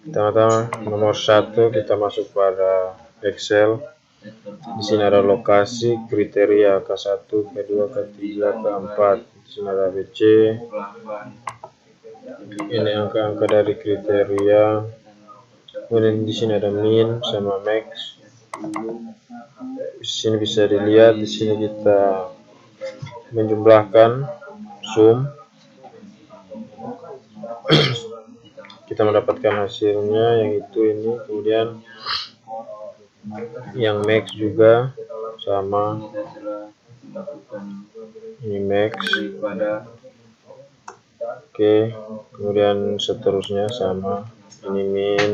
Pertama-tama nomor 1 kita masuk pada Excel. Di sini ada lokasi, kriteria K1, K2, K3, K4. Di sini ada ABC. Ini angka-angka dari kriteria. Kemudian di sini ada min sama max. Di sini bisa dilihat, di sini kita menjumlahkan sum. Kita mendapatkan hasilnya yaitu ini, kemudian yang max juga sama, ini max. Oke, kemudian seterusnya sama, ini min.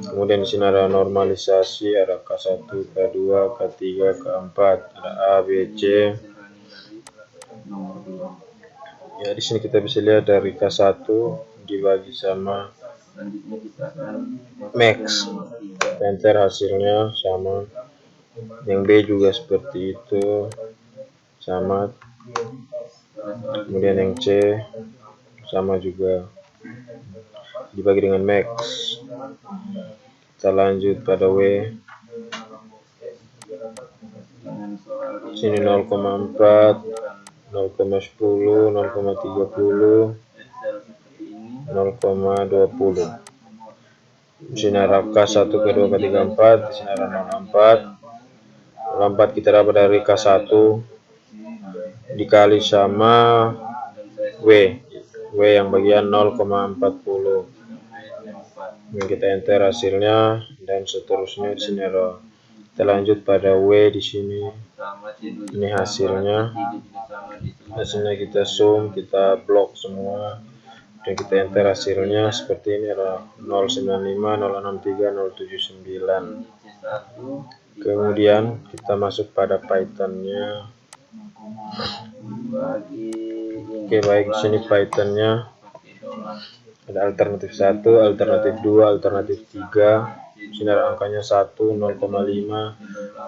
Kemudian di sini ada normalisasi, ada K1, K2, K3, K4, ada A, B, C. Ya, di sini kita bisa lihat dari K1 dibagi sama max. Enter hasilnya sama. Yang B juga seperti itu, sama. Kemudian yang C sama juga, dibagi dengan max. Kita lanjut pada W. Sini 0,4, 0,10, 0,30, 0,20. Di sini ada K1, K2, K3, K4. Di sini ada 0,4. 0,4 kita dapat dari K1 dikali sama W yang bagian 0,40. Ini kita enter hasilnya dan seterusnya. Di sini ada, kita lanjut pada W. Di sini ini hasilnya kita sum, kita blok semua dan kita enter hasilnya seperti ini, ada 095, 063, 079. Kemudian kita masuk pada Python-nya. Oke, baik, di sini Python-nya ada alternatif 1, alternatif 2, alternatif 3. Di sini ada angkanya 1, 0,5,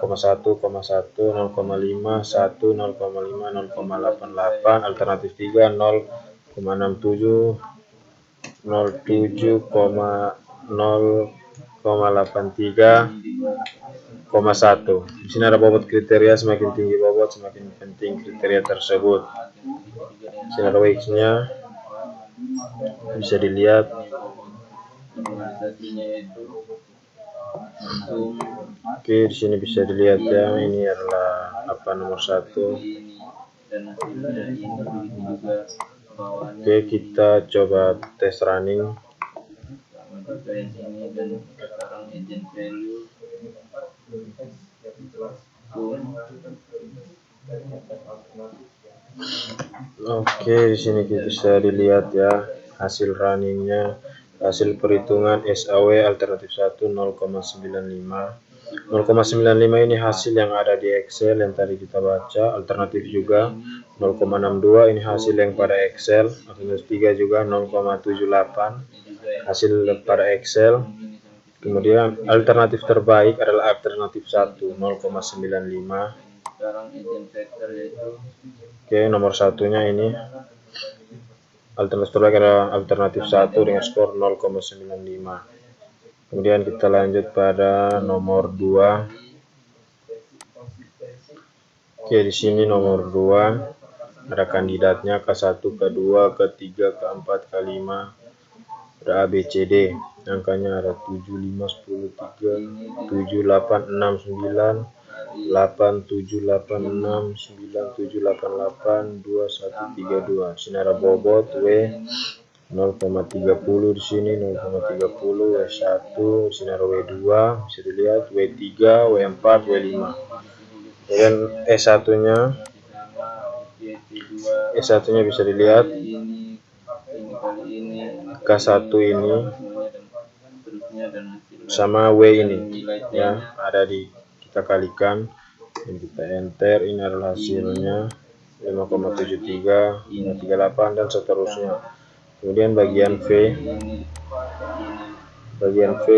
0,1, 0,5, 1, 0,5, 0,88. Alternatif 3 0,67, 0,83, 1. Di sini ada bobot kriteria, semakin tinggi bobot semakin penting kriteria tersebut. Di sini ada X-nya, bisa dilihat. Oke, di sini bisa dilihat ya, ini adalah nomor 1. Oke, kita coba tes running. Oke, di sini kita bisa dilihat ya hasil runningnya, hasil perhitungan SAW alternatif 1 0,95. 0,95 ini hasil yang ada di Excel yang tadi kita baca. Alternatif juga 0,62, ini hasil yang pada Excel. Alternatif 3 juga 0,78 hasil pada Excel. Kemudian alternatif terbaik adalah alternatif 1 0,95. Oke, nomor satunya ini alternatif terbaik adalah alternatif 1 dengan skor 0,95. Kemudian kita lanjut pada nomor 2. Oke, di sini nomor 2 ada kandidatnya K1, K2, K3, K4, K5. Ada A, B, C, D. Angkanya ada 7, 5, 10, 3, 7, 8, 6, 9, 8, 7, 8, 6, 9, 7, 8, 8, 2, 1, 3, 2. Di sini ada bobot W 0,30, di sini 0,30, W1, di sini ada W2, bisa dilihat W3, W4, W5. Kemudian E1-nya bisa dilihat. K1 ini sama W ini ya, ada di, kita kalikan, ini kita enter, ini adalah hasilnya 5,73, 538 dan seterusnya. Kemudian bagian V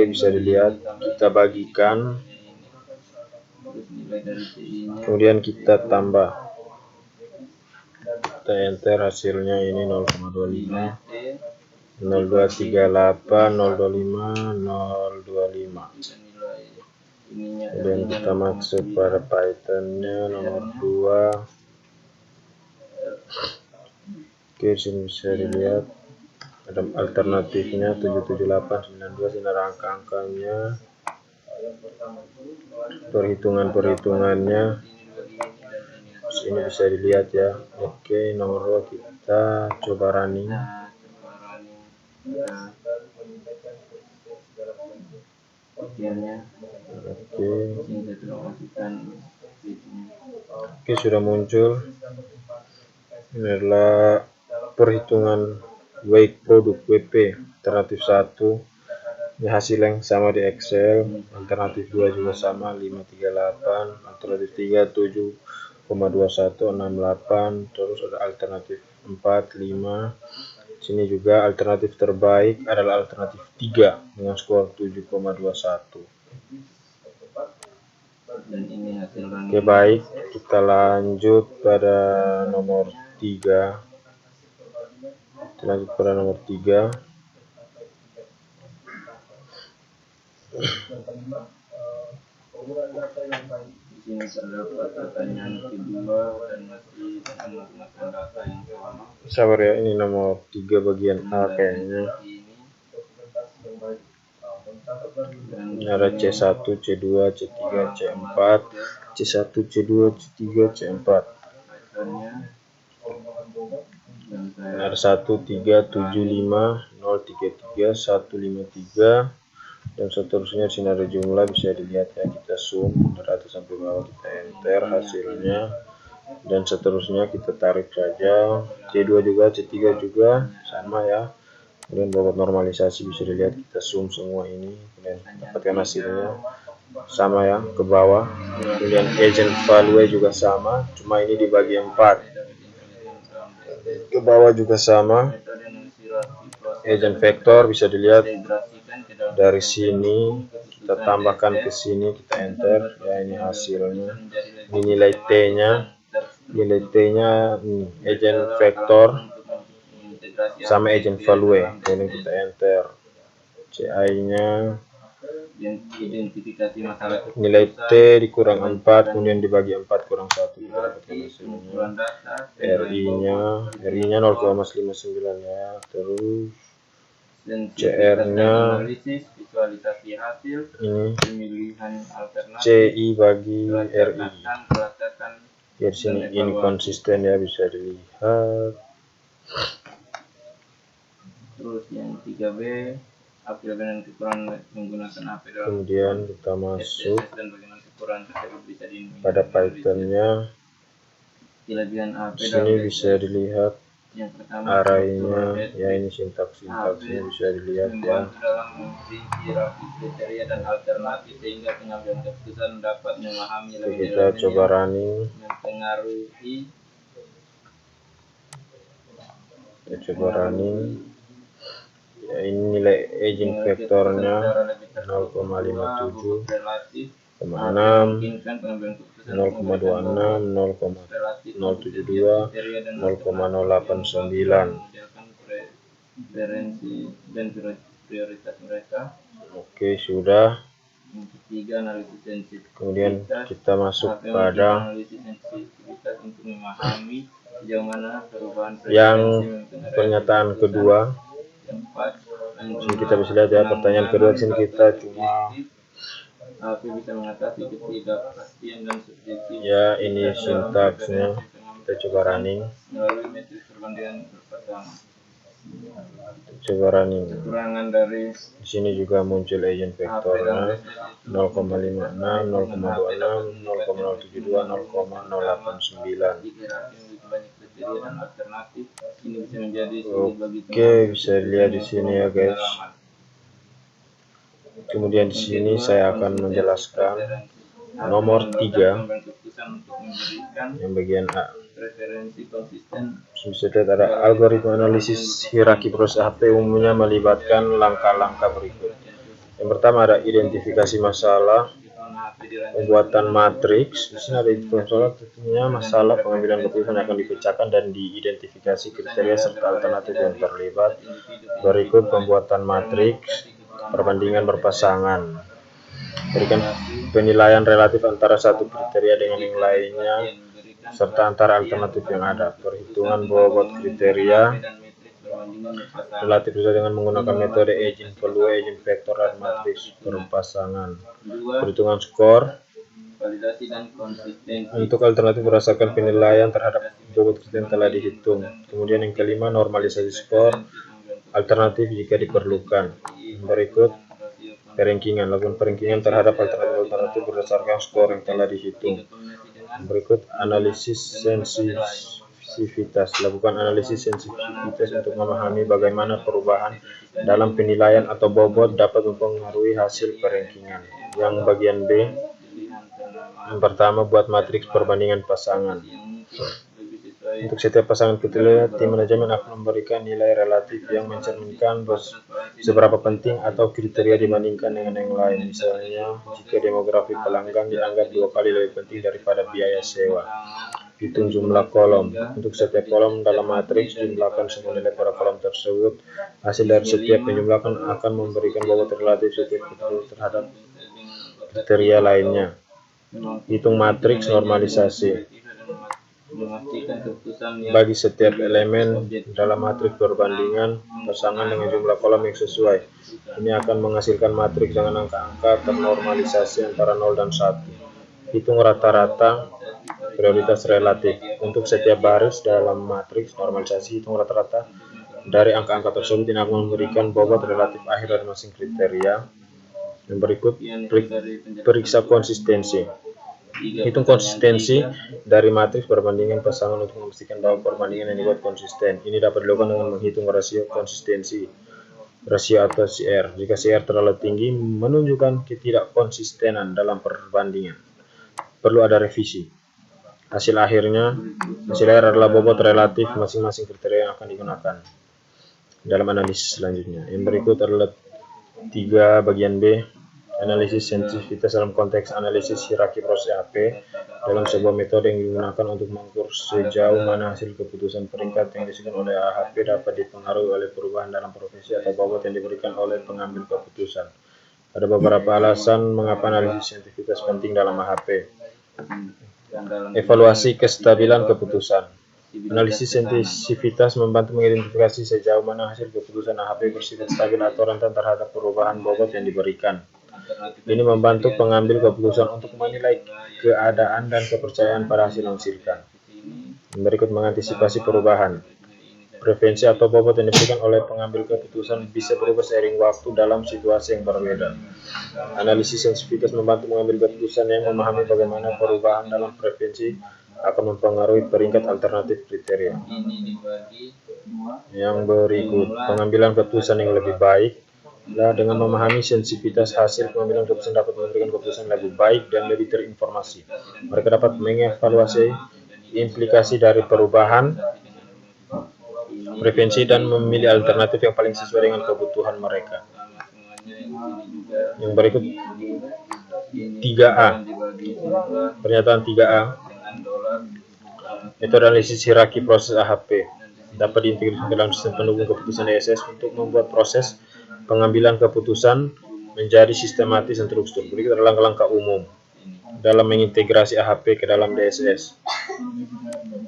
bisa dilihat, kita bagikan, kemudian kita tambah, kita enter hasilnya ini 0,25, 0238, 025, 025. Kemudian kita masuk pada Pythonnya nomor 2. Oke, sini bisa dilihat ada alternatifnya 77892, sini ada angka-angkanya, perhitungannya sini bisa dilihat ya. Oke, nomor 2 kita coba running. Oke, sudah muncul. Ini adalah perhitungan weight produk WP alternatif 1. Ini hasil yang sama di Excel. Alternatif 2 juga sama 538, alternatif 3 7,2168, terus ada alternatif 4 5. Sini juga alternatif terbaik adalah alternatif 3 dengan skor 7,21. Oke, baik, kita lanjut pada nomor 3. Kita lanjut pada nomor 3. Di sini terdapat pertanyaan kedua dan masih menggunakan data yang sama. Sabar ya, ini nomor 3 bagian A kayaknya. Ini ada C1, C2, C3, C4, C1, C2, C3, C4. Ini ada 1, 3, 7, 5, 0, 3, 3, 1, 5, 3, dan seterusnya. Sini ada jumlah, bisa dilihat ya, kita zoom dari atas sampai bawah, kita enter hasilnya, dan seterusnya kita tarik saja. C2 juga, C3 juga sama ya. Kemudian bobot normalisasi bisa dilihat, kita zoom semua ini, kemudian dapatkan hasilnya sama ya, ke bawah. Kemudian agent value juga sama, cuma ini dibagi 4. Ke bawah juga sama. Agent vector bisa dilihat dari sini, kita tambahkan ke sini, kita enter ya, ini hasilnya. Ini nilai T-nya, ini agent vector sama agent value, kemudian kita enter CI-nya, nilai T dikurang 4, kemudian dibagi 4 kurang 1, kita dapatkan hasilnya. RI-nya 0,59 ya. Terus CR-nya ini CI bagi RI. Di sini inkonsisten ya, bisa dilihat. Terus yang 3B, apel dan kekurangan menggunakan AP dalam. Kemudian kita masuk dan bagaimana kekurangan tersebut bisa pada Pythonnya. Kelebihan AP sini bisa dilihat yang pertama, arraynya ya, ini sintaksnya bisa dilihat ya. dalam memperinci rapi kriteria dan alternatif sehingga pengambilan keputusan dapat memahami lebih Kita coba running. mempengaruhi. Kita coba running. Ya, ini nilai agent vektornya 0,57, 0,6, 0,26, 0,072, 0,089. Preferensi dan prioritas mereka. Oke, sudah. Yang ketiga, analisis sensitivitas. Kemudian kita masuk pada analisis sensitivitas untuk memahami sejauh mana perubahan yang pernyataan kedua. Sini kita bisa lihat ya, pertanyaan kedua. Sini kita cuma bisa mengatasi ketidakpastian dan subjektif. Ya, ini sintaksnya. Kita coba running. Melalui metode perbandingan pertama. Coba running. Kekurangan dari di sini juga muncul agent vektornya 0,56, 0,26, 0,072, 0,089. Oke, bisa dilihat di sini ya guys. Kemudian di sini saya akan menjelaskan nomor 3 yang bagian A. Bisa lihat ada algoritma analisis hierarki proses HP umumnya melibatkan langkah-langkah berikut. Yang pertama ada identifikasi masalah, Pembuatan matriks. Di sini ada masalah, tentunya masalah pengambilan keputusan akan dipecahkan dan diidentifikasi kriteria serta alternatif yang terlibat. Berikut pembuatan matriks perbandingan berpasangan. Berikan penilaian relatif antara satu kriteria dengan yang lainnya serta antara alternatif yang ada. Perhitungan bobot kriteria relatif bisa dengan menggunakan metode Eigenvalue, Eigenvector, dan matriks berpasangan. Perhitungan skor untuk alternatif berdasarkan penilaian terhadap bobot kriteria yang telah dihitung. Kemudian yang kelima, normalisasi skor alternatif jika diperlukan. Berikut perankingan. Lakukan perankingan terhadap alternatif berdasarkan skor yang telah dihitung. Berikut analisis sensitivitas. Lakukan analisis sensitivitas untuk memahami bagaimana perubahan dalam penilaian atau bobot dapat mempengaruhi hasil perankingan. Yang bagian B, yang pertama, buat matriks perbandingan pasangan. Untuk setiap pasangan kriteria, tim manajemen akan memberikan nilai relatif yang mencerminkan seberapa penting atau kriteria dibandingkan dengan yang lain. Misalnya, jika demografi pelanggan dianggap 2 kali lebih penting daripada biaya sewa. Hitung jumlah kolom. Untuk setiap kolom dalam matriks, jumlahkan semua nilai pada kolom tersebut. Hasil dari setiap penjumlahan akan memberikan bobot relatif setiap kriteria terhadap kriteria lainnya. Hitung matriks normalisasi. Bagi setiap elemen dalam matriks perbandingan pasangan dengan jumlah kolom yang sesuai. Ini akan menghasilkan matriks dengan angka-angka ternormalisasi antara 0 dan 1. Hitung rata-rata prioritas relatif. Untuk setiap baris dalam matriks normalisasi, hitung rata-rata dari angka-angka tersebut. Ini akan memberikan bobot relatif akhir dari masing kriteria. Yang berikut, periksa konsistensi. Hitung konsistensi dari matriks perbandingan pasangan untuk memastikan bahwa perbandingan yang dibuat konsisten. Ini dapat dilakukan dengan menghitung rasio konsistensi, rasio atau CR. Jika CR terlalu tinggi, menunjukkan ketidakkonsistenan dalam perbandingan. Perlu ada revisi. Hasil akhir adalah bobot relatif masing-masing kriteria yang akan digunakan dalam analisis selanjutnya. Yang berikut adalah 3 bagian B. Analisis sensitivitas dalam konteks analisis hierarki proses AHP dalam sebuah metode yang digunakan untuk mengukur sejauh mana hasil keputusan peringkat yang dihasilkan oleh AHP dapat dipengaruhi oleh perubahan dalam profesi atau bobot yang diberikan oleh pengambil keputusan. Ada beberapa alasan mengapa analisis sensitivitas penting dalam AHP. Evaluasi kestabilan keputusan. Analisis sensitivitas membantu mengidentifikasi sejauh mana hasil keputusan AHP bersifat stabil atau rentan terhadap perubahan bobot yang diberikan. Ini membantu pengambil keputusan untuk menilai keadaan dan kepercayaan pada hasil yang dihasilkan. Berikut mengantisipasi perubahan. Preferensi atau bobot yang diberikan oleh pengambil keputusan bisa berubah seiring waktu dalam situasi yang berbeda. Analisis sensitivitas membantu mengambil keputusan yang memahami bagaimana perubahan dalam preferensi akan mempengaruhi peringkat alternatif kriteria. Yang berikut, pengambilan keputusan yang lebih baik. Dengan memahami sensitivitas hasil pengambilan keputusan dapat memberikan keputusan lebih baik dan lebih terinformasi. Mereka dapat mengevaluasi implikasi dari perubahan preferensi dan memilih alternatif yang paling sesuai dengan kebutuhan mereka. Yang berikut 3A. Pernyataan 3A. Metode analisis hierarki proses AHP dapat diintegrasikan dalam sistem pendukung keputusan DSS untuk membuat proses pengambilan keputusan menjadi sistematis dan terstruktur. Berikut adalah langkah-langkah umum dalam mengintegrasi AHP ke dalam DSS.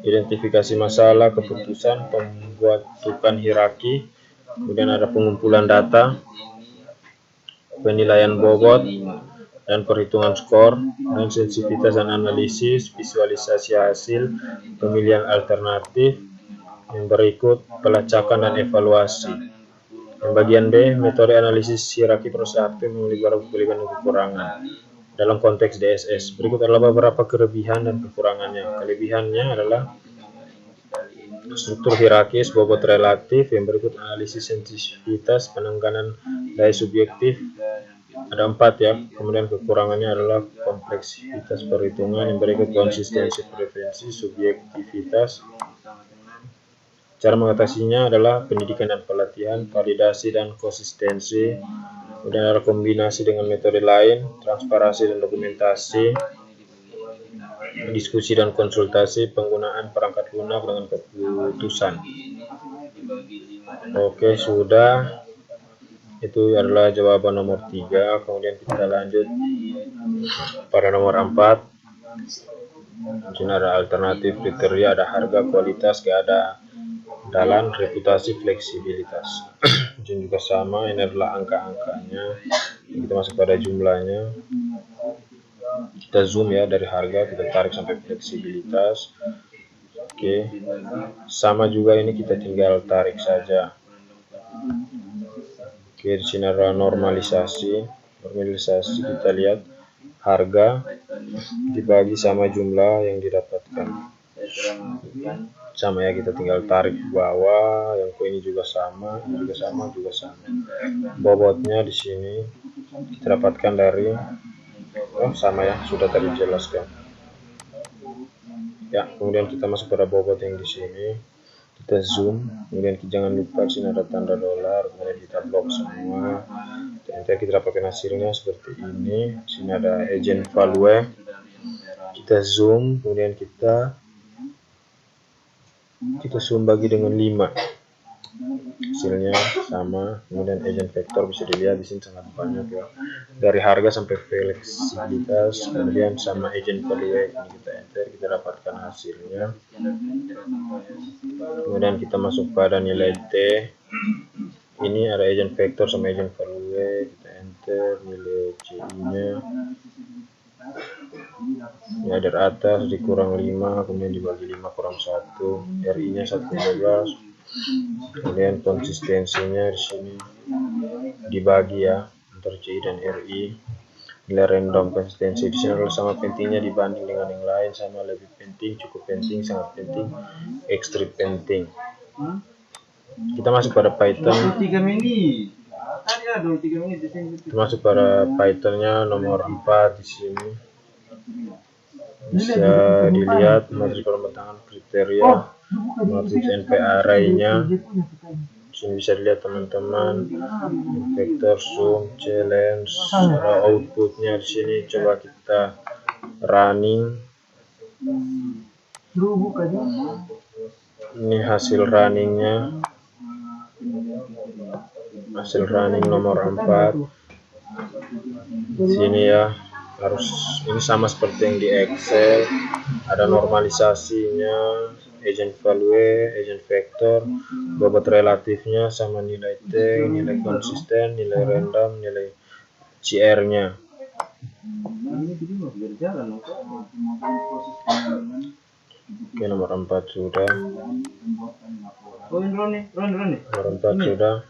Identifikasi masalah keputusan, pembentukan hierarki, kemudian ada pengumpulan data, penilaian bobot, dan perhitungan skor, dan sensitivitas dan analisis, visualisasi hasil, pemilihan alternatif. Yang berikut, pelacakan dan evaluasi. Yang bagian B, metode analisis hierarki proses AHP memiliki beberapa kelebihan dan kekurangan dalam konteks DSS. Berikut adalah beberapa kelebihan dan kekurangannya. Kelebihannya adalah struktur hierarkis, bobot relatif. Yang berikut analisis sensitivitas, penekanan daya subjektif. Ada 4 ya. Kemudian kekurangannya adalah kompleksitas perhitungan. Yang berikut konsistensi preferensi, subjektivitas. Cara mengatasinya adalah pendidikan dan pelatihan, validasi dan konsistensi, Kemudian ada kombinasi dengan metode lain, transparansi dan dokumentasi, diskusi dan konsultasi, penggunaan perangkat lunak dengan keputusan. Oke, sudah. Itu adalah jawaban nomor 3. Kemudian kita lanjut pada nomor 4. Di sini ada alternatif kriteria, ada harga, kualitas, keandalan, reputasi, fleksibilitas. Ini juga sama, ini adalah angka-angkanya. Kita masuk pada jumlahnya. Kita zoom ya dari harga, kita tarik sampai fleksibilitas. Oke, sama juga ini kita tinggal tarik saja. Oke, di sini ada normalisasi. Normalisasi kita lihat harga dibagi sama jumlah yang didapatkan. Sama ya, kita tinggal tarik ke bawah. Yang ini juga sama, ini juga sama, juga sama. Bobotnya di sini kita dapatkan dari sama ya, sudah tadi jelaskan. Ya, kemudian kita masuk pada bobot yang di sini. Kita zoom, kemudian jangan lupa di sini ada tanda dolar, kemudian kita blok semua. Enter, kita dapatkan hasilnya seperti ini. Di sini ada agent value. Kita zoom, kemudian kita zoom bagi dengan 5. Hasilnya sama. Kemudian agent vector bisa dilihat di sini sangat banyak ya. Dari harga sampai fleksibilitas, kemudian sama agent value. Ini kita enter, kita dapatkan hasilnya. Kemudian kita masuk pada nilai T. Ini ada agent vector sama agent value. Kita enter nilai C-nya. Ya, dari atas dikurang 5, kemudian dibagi 5 kurang 1. RI-nya 1,15. Kemudian konsistensinya di sini dibagi ya antara CI dan RI. Nilai random konsistensi di sini adalah sama pentingnya dibanding dengan yang lain, sama lebih penting, cukup penting, sangat penting, ekstrim penting. Kita masuk pada Python. 3 menit. Tadi ada 3 menit di sini. Kita masuk pada Pythonnya nomor 4 di sini. Bisa dilihat matriks pembentangan kriteria, matriks NP array-nya. Di sini bisa dilihat teman-teman, vektor, zoom, challenge, outputnya di sini. Coba kita running. Ini hasil runningnya, hasil running nomor 4. Di sini ya. Harus ini sama seperti yang di Excel, ada normalisasinya, agent value, agent vector, bobot relatifnya sama nilai T, nilai konsisten, nilai random, nilai CR-nya. Oke, nomor 4 sudah. Nomor 4 sudah.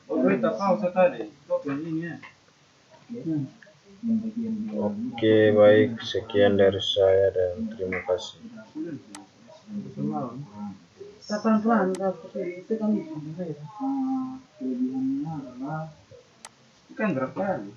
Oke, baik, sekian dari saya dan terima kasih. Kan berapa kali?